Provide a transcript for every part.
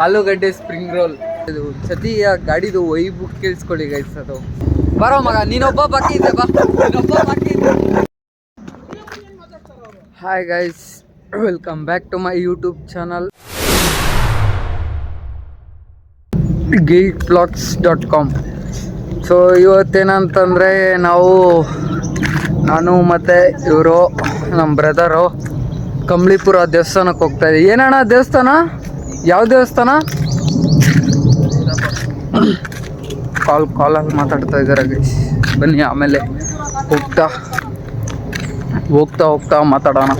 ಆಲೂಗಡ್ಡೆ spring roll. ಇದು ಸತಿಯ ಗಾಡಿದು ವೈಬು ಕೇಳಿಸ್ಕೊಳ್ಳಿ ಗೈಸ್. ಅದು ಬರೋ ಮಗ, ನೀನೊಬ್ಬ ಬಾಕಿ ಇದೆ, ಬಾ ನೀನೊಬ್ಬ ಬಾಕಿ ಇದೆ. Hi guys, welcome back to my YouTube channel geekvlogs.com. So ಇವತ್ತೇನಂತಂದರೆ ನಾನು ಮತ್ತು ಇವರು ನಮ್ಮ ಬ್ರದರು ಕಂಬ್ಳಿಪುರ ದೇವಸ್ಥಾನಕ್ಕೆ ಹೋಗ್ತಾಯಿದ್ದೀವಿ. ಏನಣ್ಣ ದೇವಸ್ಥಾನ? ಯಾವ ದೇವಸ್ಥಾನ? ಕಾಲಲ್ಲಿ ಮಾತಾಡ್ತಾ ಇದ್ದಾರೆ ಗೈಸ್. ಬನ್ನಿ ಆಮೇಲೆ ಹೋಗ್ತಾ ಮಾತಾಡೋಣ.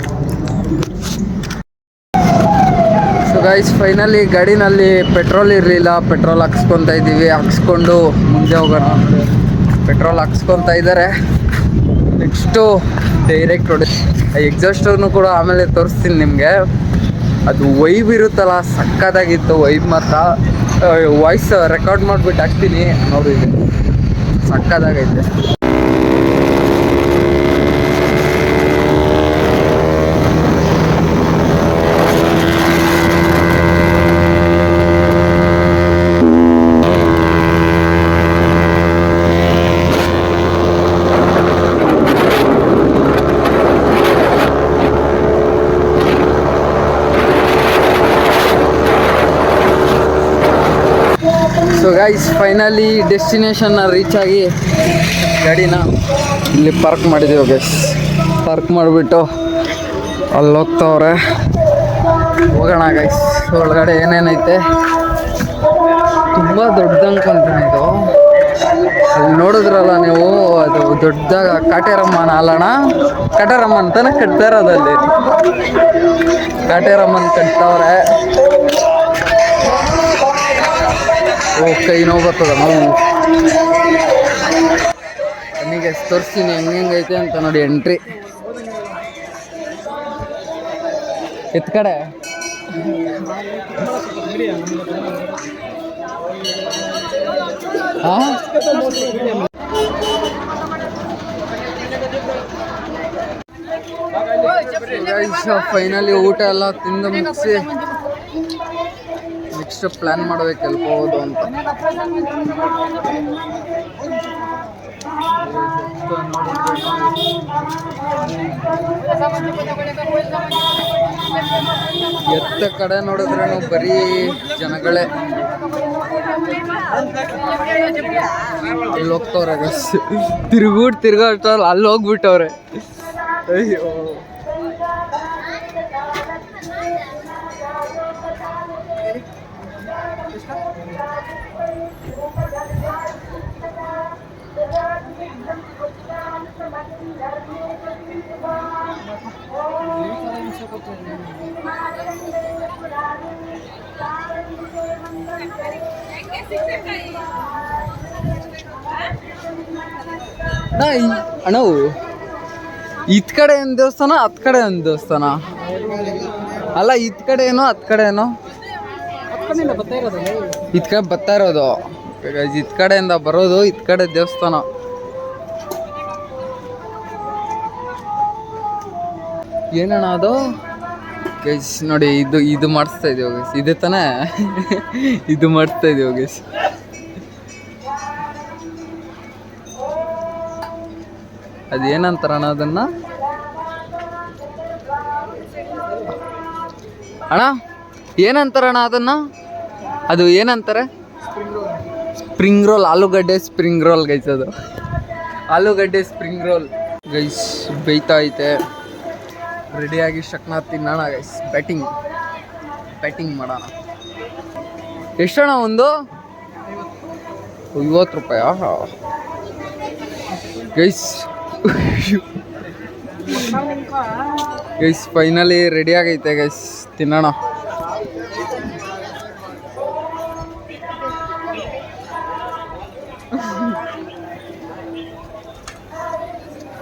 ಸೊ ಗೈಸ್, ಫೈನಲಿ ಗಾಡಿನಲ್ಲಿ ಪೆಟ್ರೋಲ್ ಇರಲಿಲ್ಲ. ಪೆಟ್ರೋಲ್ ಹಾಕ್ಸ್ಕೊತಾ ಇದ್ದೀವಿ. ಹಾಕ್ಸ್ಕೊಂಡು ಮುಂದೆ ಹೋಗೋಣ. ಪೆಟ್ರೋಲ್ ಹಾಕ್ಸ್ಕೊತಾ ಇದ್ದಾರೆ. ನೆಕ್ಸ್ಟು ಡೈರೆಕ್ಟ್ ಎಕ್ಸಾಸ್ಟರ್ನು ಕೂಡ ಆಮೇಲೆ ತೋರಿಸ್ತೀನಿ ನಿಮಗೆ. ಅದು ವೈಬ್ ಇರುತ್ತಲ್ಲ, ಸಕ್ಕತ್ತಾಗಿತ್ತು ವೈಬ್. ಮಾತ್ರ ವಾಯ್ಸ್ ರೆಕಾರ್ಡ್ ಮಾಡಿಬಿಟ್ಟು ಹಾಕ್ತೀನಿ ನೋಡಿ, ಸಕ್ಕತ್ತಾಗೈತೆ. ಸೊ ಗೈಸ್, ಫೈನಲಿ ಡೆಸ್ಟಿನೇಷನ್ನ ರೀಚ್ ಆಗಿ ಗಾಡಿನ ಇಲ್ಲಿ ಪಾರ್ಕ್ ಮಾಡಿದ್ದೀವಿ ಗೈಸ್. ಪಾರ್ಕ್ ಮಾಡಿಬಿಟ್ಟು ಅಲ್ಲಿ ಹೋಗ್ತಾವ್ರೆ. ಹೋಗೋಣ ಗೈಸ್. ಒಳಗಡೆ ಏನೇನೈತೆ ತುಂಬ ದೊಡ್ಡದಂಗೆ ಅಂತಾನೆ ಇದು. ಅಲ್ಲಿ ನೋಡಿದ್ರಲ್ಲ ನೀವು, ಅದು ದೊಡ್ಡದಾಗ ಕಾಟೇರಮ್ಮನ ಅಲ್ಲಣ್ಣ, ಕಾಟೇರಮ್ಮ ಅಂತಾನೆ ಕಟ್ತಾ ಇರೋದಲ್ಲಿ. ಕಾಟೇರಮ್ಮನ ಕಟ್ತವ್ರೆ. ಕೈ ನೋವು ಬರ್ತದ ನಾವು. ನನಗೆ ತೋರಿಸ್ತೀನಿ ಹೆಂಗೈತೆ ಅಂತ ನೋಡಿ. ಎಂಟ್ರಿ ಎತ್ ಕಡೆ ಫೈನಲಿ ಊಟ ಎಲ್ಲ ತಿಂದು ಮುಗಿಸಿ ನೆಕ್ಸ್ಟ್ ಪ್ಲ್ಯಾನ್ ಮಾಡಬೇಕು ಎಲ್ಲಿ ಹೋಗೋದು ಅಂತ. ಎತ್ತ ಕಡೆ ನೋಡಿದ್ರೇನು ಬರೀ ಜನಗಳೇ. ಇಲ್ಲಿ ಹೋಗ್ತವ್ರೆ ತಿರ್ಗಾಡ್ತವ್ರಲ್ಲ, ಅಲ್ಲಿ ಹೋಗ್ಬಿಟ್ಟವ್ರೆ. ಅಯ್ಯೋ, ಅಣ್ಣ ಇತ್ ಕಡೆ ಏನು ದೇವಸ್ಥಾನ, ಹತ್ ಕಡೆ ಒಂದು ದೇವಸ್ಥಾನ ಅಲ್ಲ? ಇತ್ ಕಡೆ ಏನೋ ಹತ್ ಕಡೆ ಏನೋ ಇತ್ ಕಡೆ ಬರ್ತಾ ಇರೋದು. ಇತ್ ಕಡೆಯಿಂದ ಬರೋದು, ಇತ್ ಕಡೆ ದೇವಸ್ಥಾನ. ಏನಣ್ಣ ಅದು ಗೈಸ್? ನೋಡಿ, ಇದು ಮಾಡಿಸ್ತಾ ಇದೀವಿ ಗೈಸ್. ಇದೆ ತಾನೇ ಇದು ಮಾಡಿಸ್ತಾ ಇದೀವಿ ಗೈಸ್. ಅದು ಏನಂತಾರಣ್ಣ ಅದನ್ನ? ಅಣ್ಣ ಏನಂತಾರಣ್ಣ ಅದನ್ನ? ಅದು ಏನಂತಾರೆ? Spring roll. ಆಲೂಗಡ್ಡೆ ಸ್ಪ್ರಿಂಗ್ ರೋಲ್ ಗೈಸ್. ಅದು ಆಲೂಗಡ್ಡೆ ಸ್ಪ್ರಿಂಗ್ ರೋಲ್ ಗೈಸ್. ಬೇಯ್ತಾ ಐತೆ. ರೆಡಿಯಾಗಿ ಶಕ್ನ ತಿನ್ನೋಣ ಗೈಸ್. ಬ್ಯಾಟಿಂಗ್ ಮಾಡೋಣ. ಎಷ್ಟಣ್ಣ ಒಂದು? 50 ರೂಪಾಯಾ ಗೈಸ್? ಗೈಸ್ ಫೈನಲಿ ರೆಡಿ ಆಗೈತೆ ಗೈಸ್, ತಿನ್ನೋಣ.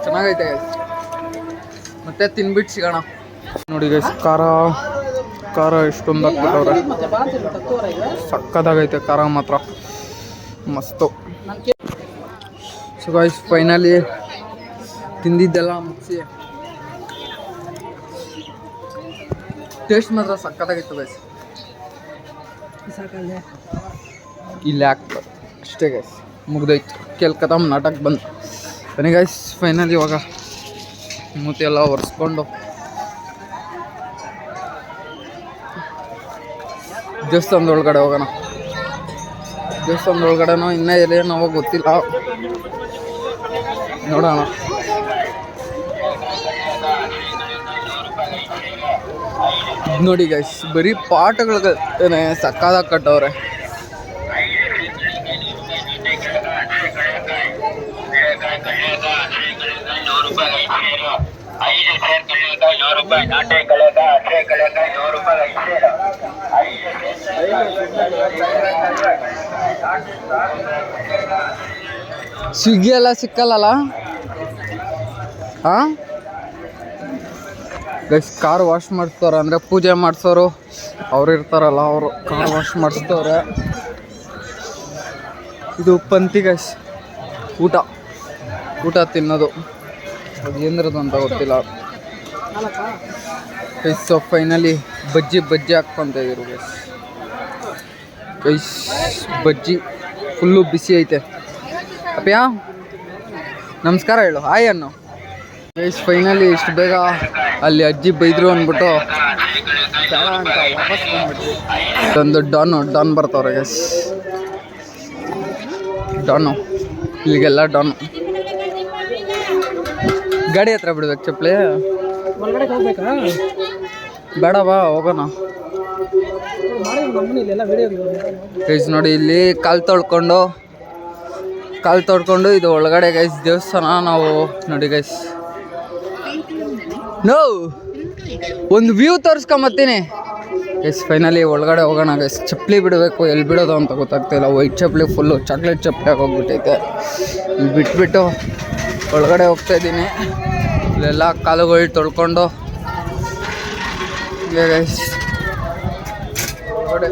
ಚೆನ್ನಾಗೈತೆ ಗೈಸ್. ಮತ್ತೆ ತಿನ್ಬಿಟ್ಟು ಸಿಗೋಣ. ನೋಡಿ ಗೈಸ್, ಖಾರ ಎಷ್ಟೊಂದು ಹಾಕ್ಬಿಟ್ಟವ್ರೆ. ಸಕ್ಕದಾಗೈತೆ ಖಾರ ಮಾತ್ರ, ಮಸ್ತು. ಸೊ ಗೈಸ್ ಫೈನಲಿ ತಿಂದಿದ್ದೆಲ್ಲ ಮುಗಿಸಿ ಟೇಸ್ಟ್ ಮಾತ್ರ ಸಕ್ಕತ್ತಾಗಿತ್ತು ಗೈಸ್. ಇಲ್ಲೇ ಹಾಕ್ತಾರೆ ಅಷ್ಟೇ ಗೈಸ್, ಮುಗ್ದೋಯ್ತು. ಕೇಳ್ಕತ್ತಮ್ಮ ನಾಟಕ ಬಂದು ಬನ್ನಿ ಗೈಸ್. ಫೈನಲ್ ಇವಾಗ ಮೂತಿ ಎಲ್ಲ ಒರೆಸ್ಕೊಂಡು ದೇವಸ್ಥಾನದ ಒಳಗಡೆ ಹೋಗೋಣ. ದೇವಸ್ಥಾನದ ಒಳಗಡೆನೋ ಇನ್ನೂ ಎಲ್ಲೇನೋ ಗೊತ್ತಿಲ್ಲ, ನೋಡೋಣ. ನೋಡಿ ಗೈಸ್, ಬರೀ ಪಾಠಗಳಿಗೆ ಸಕ್ಕದಾಗಿ ಕಟ್ಟವ್ರೆ. ಸ್ವಿಗ್ಗಿ ಎಲ್ಲ ಸಿಕ್ಕಲ್ಲ ಹಾಂ ಗೈಸ್. ಕಾರ್ ವಾಶ್ ಮಾಡಿಸ್ತವ್ರೆ, ಅಂದರೆ ಪೂಜೆ ಮಾಡಿಸೋರು ಅವ್ರು ಇರ್ತಾರಲ್ಲ, ಅವರು ಕಾರ್ ವಾಶ್ ಮಾಡಿಸ್ತವ್ರೆ. ಇದು ಪಂತಿ ಗೈಸ್, ಊಟ ತಿನ್ನೋದು. ಅದು ಏನರದು ಅಂತ ಗೊತ್ತಿಲ್ಲ ಗೈಸ್. ಸೊ ಫೈನಲಿ ಬಜ್ಜಿ ಹಾಕ್ಕೊಂತ ಇದ್ರು ಗೈಸ್. ಬಜ್ಜಿ ಫುಲ್ಲು ಬಿಸಿ ಐತೆ. ಅಪ್ಪ್ಯಾ ನಮಸ್ಕಾರ ಹೇಳು, ಹಾಯ್ ಅನ್ನು ಗೈಸ್. ಫೈನಲಿ ಇಷ್ಟು ಬೇಗ ಅಲ್ಲಿ ಅಜ್ಜಿ ಬೈದರು ಅಂದ್ಬಿಟ್ಟು ಬೇಡ ಅಂತ ವಾಪಸ್ ಬಂದ್ಬಿಟ್ವಿ. ಒಂದು ಡಾನ್ ಬರ್ತಾವ್ರೆ ಗೈಸ್. ಡಾನು ಇಲ್ಲಿಗೆಲ್ಲ ಡಾನು. ಗಾಡಿ ಹತ್ರ ಬಿಡ್ಬೇಕು ಚಪ್ಪಲಿ. ಬೇಡ ಬಾ ಹೋಗೋಣ ಗೈಸ್. ನೋಡಿ ಇಲ್ಲಿ ಕಾಲು ತೊಳ್ಕೊಂಡು ಇದು ಒಳಗಡೆ ಗೈಸ್ ದೇವಸ್ಥಾನ. ನಾವು ನೋಡಿ ಗೈಸ್, ಒಂದು ವ್ಯೂ ತೋರಿಸ್ಕೊಂಬತ್ತೀನಿ ಗೈಸ್. ಫೈನಲಿ ಒಳಗಡೆ ಹೋಗೋಣ ಗೈಸ್. ಚಪ್ಪಲಿ ಬಿಡಬೇಕು, ಎಲ್ಲಿ ಬಿಡೋದು ಅಂತ ಗೊತ್ತಾಗ್ತಾಯಿಲ್ಲ. ವೈಟ್ ಚಪ್ಪಲಿ ಫುಲ್ಲು ಚಾಕ್ಲೇಟ್ ಚಪ್ಪಲಿ ಆಗೋಗ್ಬಿಟ್ಟೈತೆ. ಇಲ್ಲಿ ಬಿಟ್ಬಿಟ್ಟು ಒಳಗಡೆ ಹೋಗ್ತಾಯಿದ್ದೀನಿ. ಇಲ್ಲೆಲ್ಲ ಕಾಲುಗಳು ತೊಳ್ಕೊಂಡು ಗೈಸ್ ಒಳಗಡೆ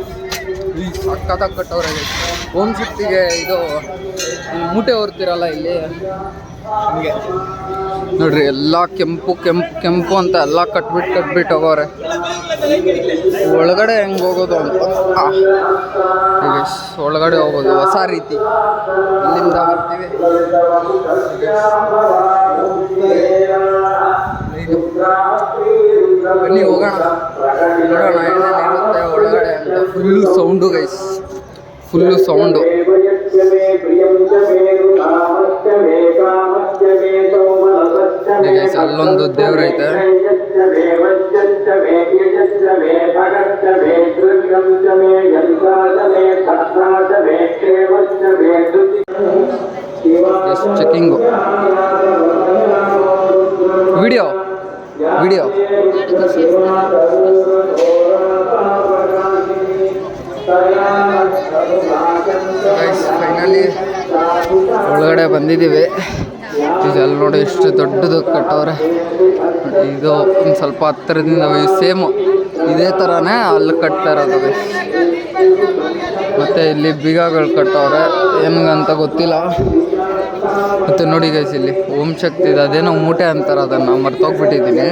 ಸಕ್ಕತ್ತಾಗಿ ಕಟ್ಟವ್ರೆ ಗೈಸ್. ಓಂ ಶಕ್ತಿಗೆ ಇದು ಮೂಟೆ ಹೊರ್ತಿರಲ್ಲ ಇಲ್ಲಿ, ಹಂಗೆ ನೋಡ್ರಿ ಎಲ್ಲ ಕೆಂಪು ಅಂತ ಎಲ್ಲ ಕಟ್ಬಿಟ್ಟು ಹೋಗೋರೆ. ಒಳಗಡೆ ಹೆಂಗೆ ಹೋಗೋದು ಅಂತ ಗೈಸ್, ಒಳಗಡೆ ಹೋಗೋದು ಹೊಸ ರೀತಿ. ಇಲ್ಲಿಂದ ಬರ್ತೀವಿ ಬನ್ನಿ ಹೋಗೋಣ, ನೋಡೋಣ ಏನೇನಿರುತ್ತೆ ಒಳಗಡೆ ಅಂತ. Full sound guys, full sound. Guys ಅಲ್ಲೊಂದು ದೇವ್ರೈತೆ. ಚೆಕಿಂಗು ವಿಡಿಯೋ ಫೈನಲಿ ಒಳಗಡೆ ಬಂದಿದ್ದೀವಿ. ಅಲ್ಲಿ ನೋಡಿ ಎಷ್ಟು ದೊಡ್ಡದು ಕಟ್ಟವ್ರೆ. ಇದು ಒಂದು ಸ್ವಲ್ಪ ಹತ್ತಿರದಿಂದ ಸೇಮು ಇದೇ ಥರನೇ ಅಲ್ಲಿ ಕಟ್ತಾ ಇರೋದು. ಮತ್ತು ಇಲ್ಲಿ ಬೀಗಗಳು ಕಟ್ಟವ್ರೆ, ಹೆಂಗಂತ ಗೊತ್ತಿಲ್ಲ. ಮತ್ತು ನೋಡಿ ಗೈಸ್, ಇಲ್ಲಿ ಓಂ ಶಕ್ತಿ ಇದೆ, ಅದೇನೋ ಮೂಟೆ ಅಂತಾರೆ, ಅದನ್ನು ಮರ್ತೋಗ್ಬಿಟ್ಟಿದ್ದೀನಿ.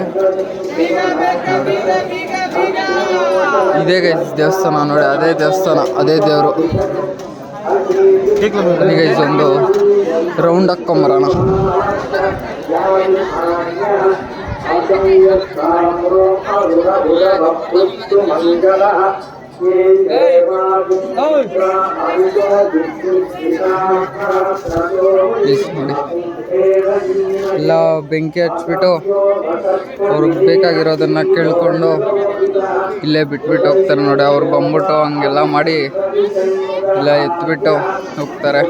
ಇದೇ ಗೈಸ್ ದೇವಸ್ಥಾನ ನೋಡಿ, ಅದೇ ದೇವಸ್ಥಾನ, ಅದೇ ದೇವರು. ಗೈಸ್ ಒಂದು ರೌಂಡ್ ಹಾಕ್ಕೊಂಬರೋಣ. ನೋಡಿ ಎಲ್ಲ ಬೆಂಕಿ ಹಚ್ಬಿಟ್ಟು ಅವ್ರಿಗೆ ಬೇಕಾಗಿರೋದನ್ನು ಕೇಳ್ಕೊಂಡು ಇಲ್ಲೇ ಬಿಟ್ಬಿಟ್ಟು ಹೋಗ್ತಾರೆ ನೋಡಿ. ಅವ್ರು ಬಂದ್ಬಿಟ್ಟು ಹಂಗೆಲ್ಲ ಮಾಡಿ ಇಲ್ಲ ಎತ್ಬಿಟ್ಟು ಹೋಗ್ತಾರೆ.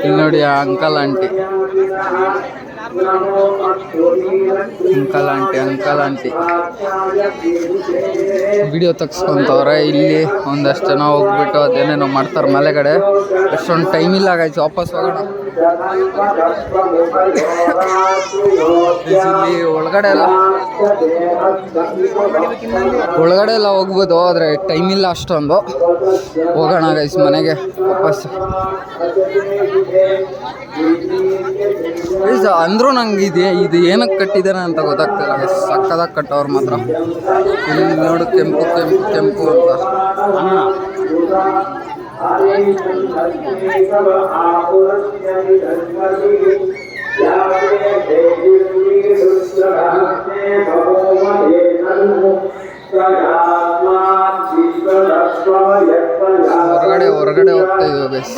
ಇಲ್ಲಿ ನೋಡಿ ಆ ಅಂಕಲ್ ಆಂಟಿ ವಿಡಿಯೋ ತೆಗ್ಸ್ಕೊಂತವ್ರೆ. ಇಲ್ಲಿ ಒಂದಷ್ಟು ಜನ ಹೋಗ್ಬಿಟ್ಟು ಅದೇನೇನೋ ಮಾಡ್ತಾರೆ ಮೇಲೆಗಡೆ. ಅಷ್ಟೊಂದು ಟೈಮ್ ಇಲ್ಲ ಆಗೈತೆ, ವಾಪಸ್ ಹೋಗೋಣ. ಇಲ್ಲಿ ಒಳಗಡೆ ಎಲ್ಲ ಹೋಗ್ಬೋದು, ಆದರೆ ಟೈಮ್ ಇಲ್ಲ ಅಷ್ಟೊಂದು. ಹೋಗೋಣ ಗೈಸ್ ಮನೆಗೆ ವಾಪಸ್. ಅಂದ್ರು ಆದ್ರೂ ನಂಗೆ ಇದು ಏನಕ್ಕೆ ಕಟ್ಟಿದಾರೆ ಅಂತ ಗೊತ್ತಾಗ್ತಿಲ್ಲ. ಸಕ್ಕದಾಗ ಕಟ್ಟವ್ರು ಮಾತ್ರ. ಇಲ್ಲಿ ನೋಡು ಕೆಂಪು ಕೆಂಪು ಕೆಂಪು ಅಂತ. ಹೊರಗಡೆ ಹೋಗ್ತಾ ಇದೀವಿ ಗೈಸ್.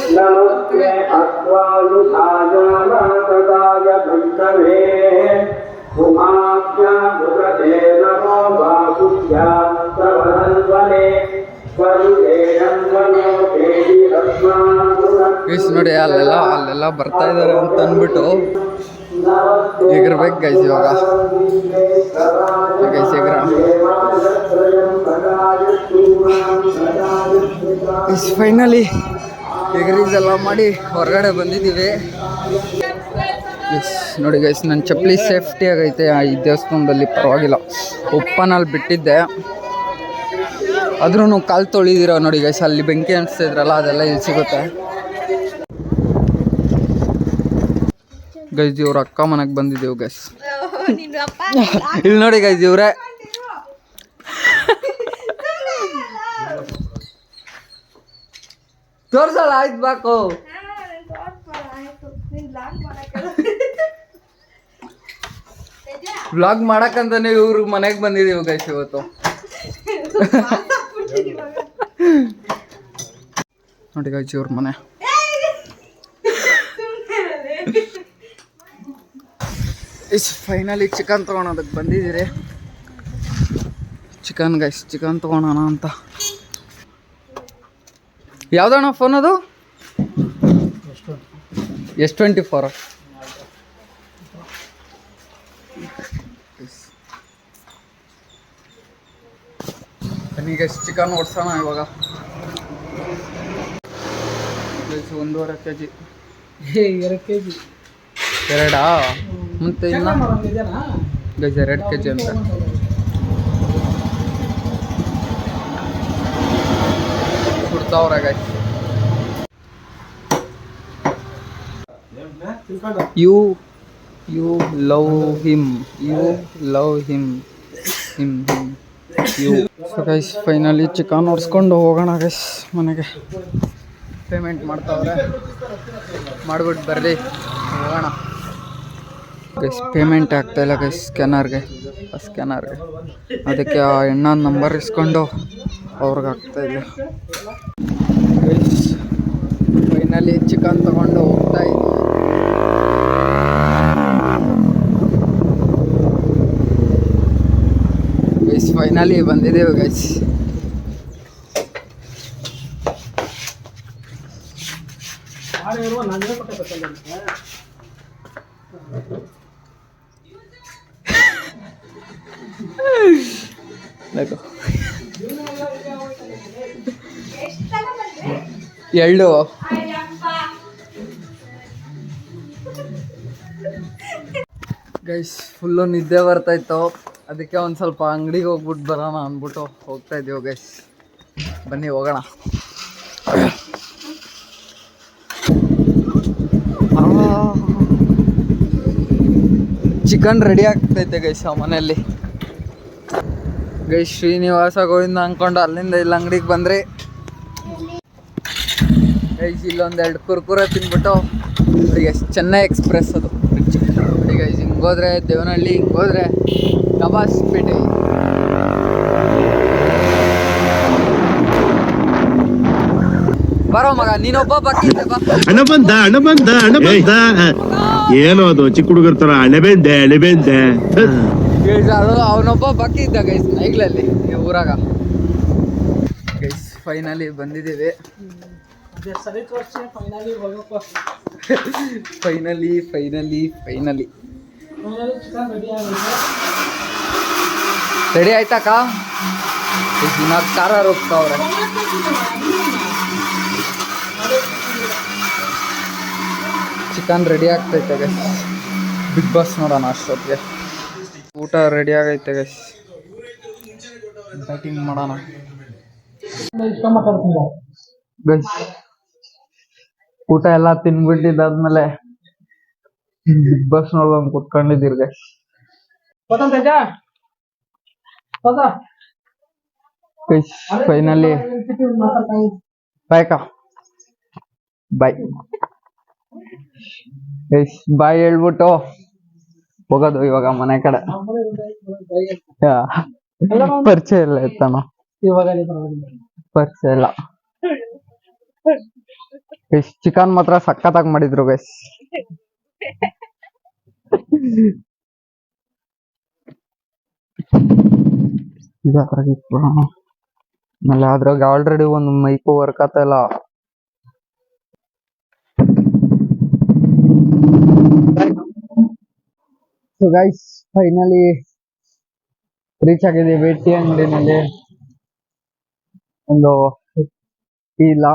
ಗೈಸ್ ನೋಡಿ ಅಲ್ಲೆಲ್ಲ ಬರ್ತಾ ಇದಾರೆ ಅಂತ ಅಂದ್ಬಿಟ್ಟು ಎಗರ್ಬೇಕು ಗೈಸ್. ಇವಾಗ ಗೈಸ್ ಫೈನಲಿ ಎಗರೀಸೆಲ್ಲ ಮಾಡಿ ಹೊರಗಡೆ ಬಂದಿದ್ದೀವಿ. ನೋಡಿ ಗೈಸ್, ನನ್ನ ಚಪ್ಪಲಿ ಸೇಫ್ಟಿ ಆಗೈತೆ ಈ ದೇವಸ್ಥಾನದಲ್ಲಿ, ಪರವಾಗಿಲ್ಲ. ಉಪ್ಪನಲ್ಲಿ ಬಿಟ್ಟಿದ್ದೆ, ಆದ್ರೂ ಕಾಲು ತೊಳಿದಿರೋ ನೋಡಿ ಗೈಸ್. ಅಲ್ಲಿ ಬೆಂಕಿ ಅನಿಸ್ತಿದ್ರಲ್ಲ, ಅದೆಲ್ಲ ಇಲ್ಲಿ ಸಿಗುತ್ತೆ ಗೈಸ್. ಇವ್ರ ಅಕ್ಕ ಮನೆಗೆ ಬಂದಿದ್ದೀವಿ ಗೈಸ್. ಇಲ್ಲಿ ನೋಡಿ ಗೈಸ್, ಇವ್ರೆ ತೋರ್ಸಲ್ಲ. ಆಯ್ತು ಬಾಕು. ವ್ಲಾಗ್ ಮಾಡಕ್ಕಂತಾನೆ ಇವ್ರ ಮನೆಗೆ ಬಂದಿದ್ದೀವಿ ಗೈಸ್ ಇವತ್ತು. ನೋಡಿ ಗೈಸ್, ಇವ್ರ ಮನೆ. ಫೈನಲಿ ಚಿಕನ್ ತೊಗೊಳೋದಕ್ಕೆ ಬಂದಿದ್ದೀರಿ. ಚಿಕನ್ ಗೈಸ್, ಚಿಕನ್ ತೊಗೊಳೋಣ ಅಂತ. ಯಾವ್ದಣ್ಣ ಫೋನ್ ಅದು? S24. ಬನ್ನಿ ಗೈಸ್, ಚಿಕನ್ ಓಡಿಸೋಣ ಇವಾಗ. 1.5 kg. 2 kg. ಎರಡಾ? ಮತ್ತೆ ಇನ್ನ ಗೈಸ್ 2 kg ಅಂತ. ಸುಡ್ತಾವ್ರೆ guys. You love him. You love him. Him. You. So guys, finally chicken ಹೊಡ್ಸ್ಕೊಂಡು ಹೋಗೋಣ ಗೈಸ್ ಮನೆಗೆ. ಪೇಮೆಂಟ್ ಮಾಡ್ತಾವ್ರೆ, ಮಾಡ್ಬಿಟ್ಟು ಬರ್ರಿ ಹೋಗೋಣ ಗೈಸ್. ಪೇಮೆಂಟ್ ಆಗ್ತಾಯಿಲ್ಲ ಗೈಸ್ ಸ್ಕ್ಯಾನರ್ಗೆ. ಅದಕ್ಕೆ ಆ ಅಣ್ಣನ ನಂಬರ್ ಇಸ್ಕೊಂಡು ಅವ್ರಿಗೆ ಆಗ್ತಾಯಿದೆ ಗೈಸ್. ಫೈನಲಿ ಚಿಕನ್ ತೊಗೊಂಡು ಹೋಗ್ತಾ ಇದ್ದೀವಿ ಗೈಸ್. ಫೈನಲಿ ಬಂದಿದ್ದೇವೆ ಗೈಸ್. ಎಳ್ಳು ಗೈಸ್, ಫುಲ್ಲು ನಿದ್ದೆ ಬರ್ತಾಯಿತ್ತು. ಅದಕ್ಕೆ ಒಂದು ಸ್ವಲ್ಪ ಅಂಗಡಿಗೆ ಹೋಗ್ಬಿಟ್ಟು ಬರೋಣ ಅಂದ್ಬಿಟ್ಟು ಹೋಗ್ತಾ ಇದ್ದೀವಿ ಗೈಸ್. ಬನ್ನಿ ಹೋಗೋಣ. ಚಿಕನ್ ರೆಡಿ ಆಗ್ತೈತೆ ಗೈಸ್ ಆ ಮನೆಯಲ್ಲಿ. ಗೈಸ್ ಶ್ರೀನಿವಾಸ ಗೋವಿಂದ ಅಂದ್ಕೊಂಡು ಅಲ್ಲಿಂದ ಇಲ್ಲಿ ಅಂಗಡಿಗೆ ಬಂದರೆ ಗೈಸ್ ಇಲ್ಲೊಂದೆರಡು ಕುರ್ಕುರೆ ತಿನ್ಬಿಟ್ಟು ಗೈಸ್ ಚೆನ್ನೈ ಎಕ್ಸ್ಪ್ರೆಸ್ ಅದು ನೋಡಿ ಗೈಸ್. ಹಿಂಗೋದ್ರೆ ದೇವನಹಳ್ಳಿ, ಹಿಂಗೋದ್ರೆ ಗಬಾಸ್ಪೇಟೆ. ಬರೋ ಮಗ, ನೀನೊಬ್ಬ ಬಾಕಿ ಹಣ ಬಂದ ಏನೋ ಅದು ಚಿಕ್ಕ ಹುಡುಗರ ತರ ಅಣೆಬೆಂದೆ ಅದು ಅವನೊಬ್ಬ ಬಾಕಿ ಇದ್ದ ಗೈಸ್ ನೈಗ್ಲಲ್ಲಿ ಊರಾಗ. ಗೈಸ್ ಫೈನಲಿ ಬಂದಿದ್ದೀವಿ. ಫೈನಲಿ ರೆಡಿ ಆಯ್ತಾಕ? ಖಾರ ರುಬ್ತಾವ್ರೆ. ಚಿಕನ್ ರೆಡಿ ಆಗ್ತೈತೆ ಗೈಸ್. ಬಿಗ್ ಬಾಸ್ ನೋಡೋಣ ಅಷ್ಟೊತ್ತಿಗೆ. ಊಟ ರೆಡಿ ಆಗೈತೆ ಗೈಸ್, ಬ್ಯಾಟಿಂಗ್ ಮಾಡೋಣ ಗೈಸ್. ಊಟ ಎಲ್ಲ ತಿನ್ಬಿಟ್ಟಿದ್ದಾದ್ಮೇಲೆ ಬಿಗ್ ಬಾಸ್ ನೋಡ್ಕೊಂಡ್ ಕುತ್ಕೊಂಡಿದ್ದೀರಿ ಗೈಸ್. ಫೈನಲಿ ಬಾಯ್ ಬಾಯ್ ಬಾಯ್ ಹೇಳ್ಬಿಟ್ಟು ಹೋಗೋದು ಇವಾಗ ಮನೆ ಕಡೆ. ಪರಿಚಯ ಇಲ್ಲ ಇತ್ತಾನು, ಪರಿಚಯ ಇಲ್ಲ. ಚಿಕನ್ ಮಾತ್ರ ಸಖತ್ತಾಗಿ ಮಾಡಿದ್ರು ಗೈಸ್. ಆಮೇಲೆ ಅದ್ರಾಗ ಆಲ್ರೆಡಿ ಒಂದು ಮೈಕು ವರ್ಕ್ ಆಗ್ತಾ ಇಲ್ಲ. ಸೊ ಗೈಸ್ ಫೈನಲಿ ರೀಚ್ ಆಗಿದ್ದೀವಿ ಟೀ ಅಂಗಡಿನಲ್ಲಿ. ಒಂದು ಟೀ ಇಲ್ಲ,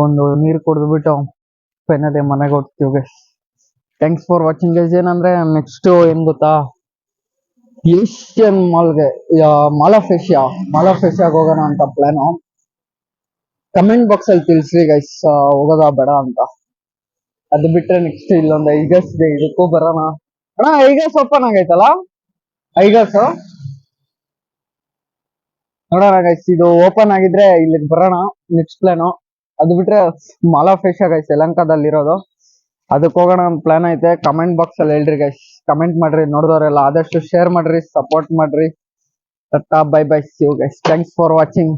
ಒಂದು ನೀರು ಕುಡಿದ್ಬಿಟ್ಟು ಫೈನಲಿ ಮನೆಗೆ ಹೋಗ್ತೀವಿ guys. Thanks for watching guys. ಏನಂದ್ರೆ ನೆಕ್ಸ್ಟ್ ಏನ್ ಗೊತ್ತಾ, ಏಷ್ಯನ್ ಮಾಲ್ಗೆ, ಮಾಲ್ ಆಫ್ ಏಷ್ಯಾಗ ಹೋಗೋಣ ಅಂತ ಪ್ಲಾನು. ಕಮೆಂಟ್ ಬಾಕ್ಸ್ ಅಲ್ಲಿ ತಿಳಿಸ್ರಿ ಗೈಸ್, ಹೋಗೋದಾ ಬೇಡ ಅಂತ. ಅದು ಬಿಟ್ರೆ ನೆಕ್ಸ್ಟ್ ಇಲ್ಲೊಂದು ಐಗಸ್ ಇದೆ, ಇದಕ್ಕೂ ಬರೋಣ. ಅಣ್ಣ ಐಗಸ್ ಓಪನ್ ಆಗೈತಲ್ಲ, ಐಗಸ್ ನೋಡೋಣ ಗೈಸ್. ಇದು ಓಪನ್ ಆಗಿದ್ರೆ ಇಲ್ಲಿಗೆ ಬರೋಣ ನೆಕ್ಸ್ಟ್ ಪ್ಲಾನು. ಅದು ಬಿಟ್ರೆ ಮಾಲ್ ಆಫ್ ಏಷ್ಯಾ ಗೈಸ್ ಯಲಹಂಕದಲ್ಲಿರೋದು, ಅದಕ್ಕೆ ಹೋಗೋಣ ಅಂತ ಪ್ಲಾನ್ ಐತೆ. ಕಮೆಂಟ್ ಬಾಕ್ಸ್ ಅಲ್ಲಿ ಹೇಳ್ರಿ ಗೈಸ್, ಕಮೆಂಟ್ ಮಾಡ್ರಿ. ನೋಡಿದವರೆಲ್ಲ ಆದಷ್ಟು ಶೇರ್ ಮಾಡ್ರಿ, ಸಪೋರ್ಟ್ ಮಾಡ್ರಿ. Bye bye, see you guys. Thanks for watching.